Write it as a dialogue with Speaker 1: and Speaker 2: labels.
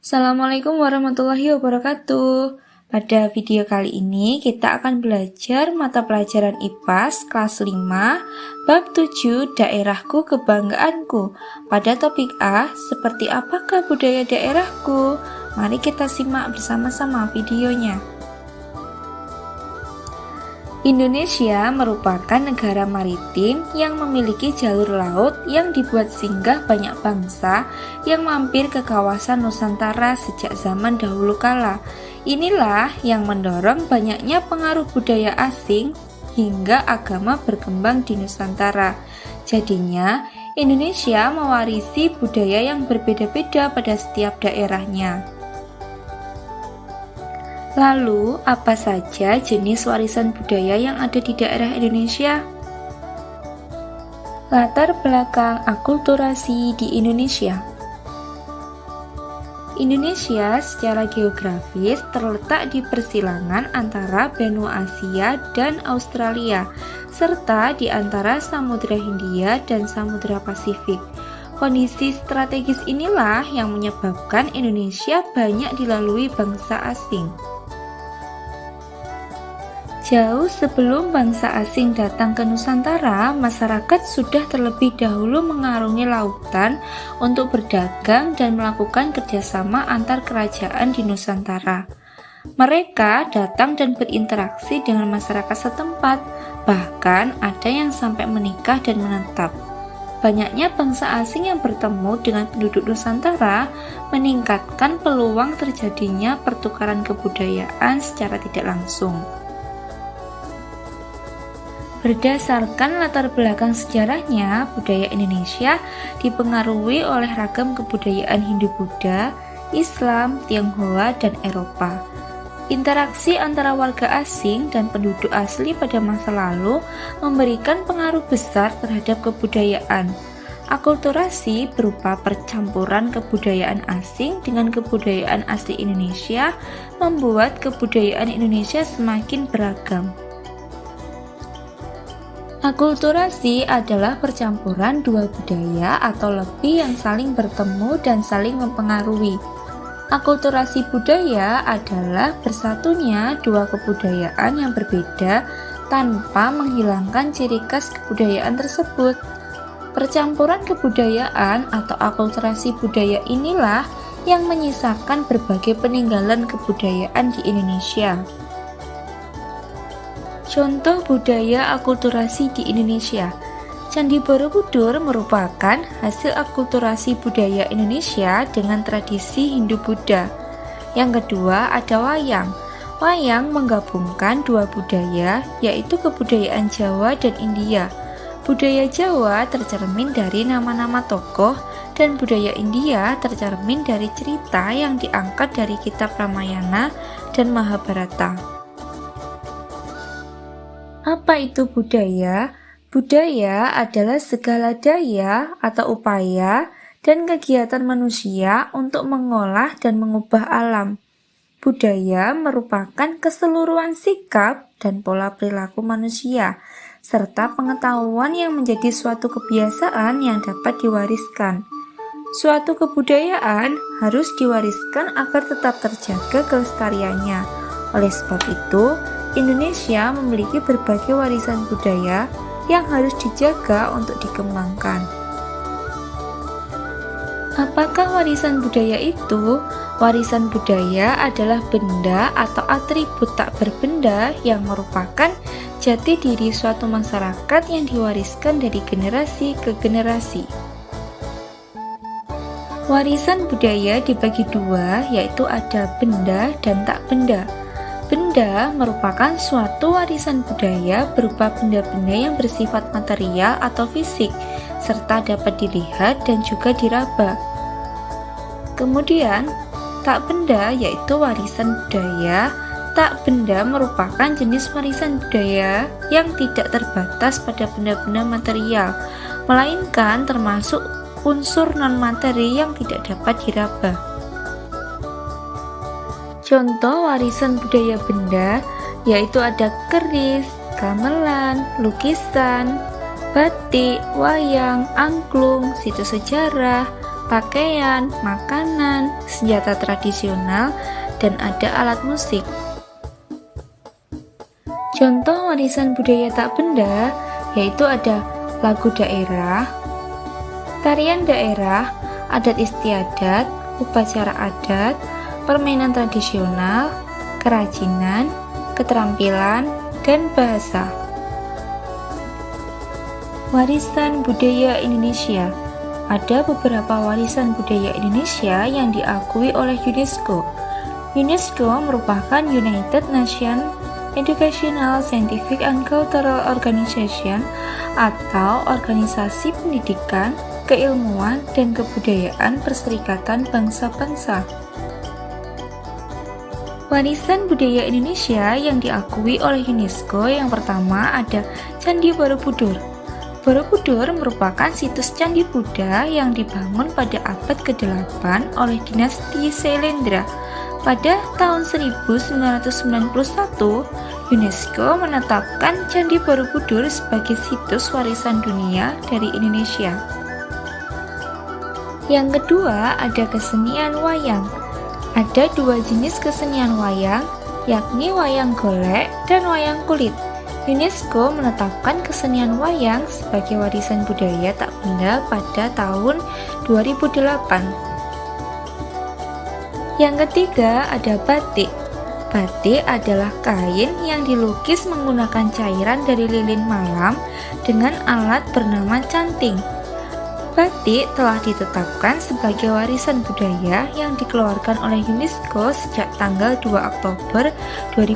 Speaker 1: Assalamualaikum warahmatullahi wabarakatuh. Pada video kali ini kita akan belajar mata pelajaran IPAS kelas 5 bab 7 Daerahku Kebanggaanku. Pada topik A, seperti apakah budaya daerahku? Mari kita simak bersama-sama videonya. Indonesia merupakan negara maritim yang memiliki jalur laut yang dibuat singgah banyak bangsa yang mampir ke kawasan Nusantara sejak zaman dahulu kala. Inilah yang mendorong banyaknya pengaruh budaya asing hingga agama berkembang di Nusantara. Jadinya, Indonesia mewarisi budaya yang berbeda-beda pada setiap daerahnya. Lalu, apa saja jenis warisan budaya yang ada di daerah Indonesia? Latar belakang akulturasi di Indonesia. Indonesia secara geografis terletak di persilangan antara benua Asia dan Australia, serta di antara Samudra Hindia dan Samudra Pasifik. Kondisi strategis inilah yang menyebabkan Indonesia banyak dilalui bangsa asing. Jauh sebelum bangsa asing datang ke Nusantara, masyarakat sudah terlebih dahulu mengarungi lautan untuk berdagang dan melakukan kerjasama antar kerajaan di Nusantara. Mereka datang dan berinteraksi dengan masyarakat setempat, bahkan ada yang sampai menikah dan menetap. Banyaknya bangsa asing yang bertemu dengan penduduk Nusantara meningkatkan peluang terjadinya pertukaran kebudayaan secara tidak langsung. Berdasarkan latar belakang sejarahnya, budaya Indonesia dipengaruhi oleh ragam kebudayaan Hindu-Buddha, Islam, Tionghoa, dan Eropa. Interaksi antara warga asing dan penduduk asli pada masa lalu memberikan pengaruh besar terhadap kebudayaan. Akulturasi berupa percampuran kebudayaan asing dengan kebudayaan asli Indonesia membuat kebudayaan Indonesia semakin beragam. Akulturasi adalah percampuran dua budaya atau lebih yang saling bertemu dan saling mempengaruhi. Akulturasi budaya adalah bersatunya dua kebudayaan yang berbeda tanpa menghilangkan ciri khas kebudayaan tersebut. Percampuran kebudayaan atau akulturasi budaya inilah yang menyisakan berbagai peninggalan kebudayaan di Indonesia. Contoh budaya akulturasi di Indonesia. Candi Borobudur merupakan hasil akulturasi budaya Indonesia dengan tradisi Hindu-Buddha. Yang kedua ada wayang. Wayang menggabungkan dua budaya, yaitu kebudayaan Jawa dan India. Budaya Jawa tercermin dari nama-nama tokoh, dan budaya India tercermin dari cerita yang diangkat dari kitab Ramayana dan Mahabharata. Apa itu budaya? Budaya adalah segala daya atau upaya dan kegiatan manusia untuk mengolah dan mengubah alam. Budaya merupakan keseluruhan sikap dan pola perilaku manusia, serta pengetahuan yang menjadi suatu kebiasaan yang dapat diwariskan. Suatu kebudayaan harus diwariskan agar tetap terjaga kelestariannya. Oleh sebab itu, Indonesia memiliki berbagai warisan budaya yang harus dijaga untuk dikembangkan. Apakah warisan budaya itu? Warisan budaya adalah benda atau atribut tak berbenda yang merupakan jati diri suatu masyarakat yang diwariskan dari generasi ke generasi. Warisan budaya dibagi dua, yaitu ada benda dan tak benda. Benda merupakan suatu warisan budaya berupa benda-benda yang bersifat material atau fisik, serta dapat dilihat dan juga diraba. Kemudian, tak benda yaitu warisan budaya. Tak benda merupakan jenis warisan budaya yang tidak terbatas pada benda-benda material, melainkan termasuk unsur non-materi yang tidak dapat diraba. Contoh warisan budaya benda yaitu ada keris, gamelan, lukisan, batik, wayang, angklung, situs sejarah, pakaian, makanan, senjata tradisional, dan ada alat musik. Contoh warisan budaya tak benda yaitu ada lagu daerah, tarian daerah, adat istiadat, upacara adat, permainan tradisional, kerajinan, keterampilan, dan bahasa. Warisan budaya Indonesia. Ada beberapa warisan budaya Indonesia yang diakui oleh UNESCO. UNESCO merupakan United Nations Educational, Scientific and Cultural Organization atau organisasi pendidikan, keilmuan, dan kebudayaan Perserikatan Bangsa-Bangsa. Warisan budaya Indonesia yang diakui oleh UNESCO yang pertama ada Candi Borobudur. Borobudur merupakan situs Candi Buddha yang dibangun pada abad ke-8 oleh dinasti Syailendra. Pada tahun 1991, UNESCO menetapkan Candi Borobudur sebagai situs warisan dunia dari Indonesia. Yang kedua ada kesenian wayang. Ada dua jenis kesenian wayang, yakni wayang golek dan wayang kulit. UNESCO menetapkan kesenian wayang sebagai warisan budaya tak benda pada tahun 2008. Yang ketiga ada batik. Batik adalah kain yang dilukis menggunakan cairan dari lilin malam dengan alat bernama canting. Batik telah ditetapkan sebagai warisan budaya yang dikeluarkan oleh UNESCO sejak tanggal 2 Oktober 2010.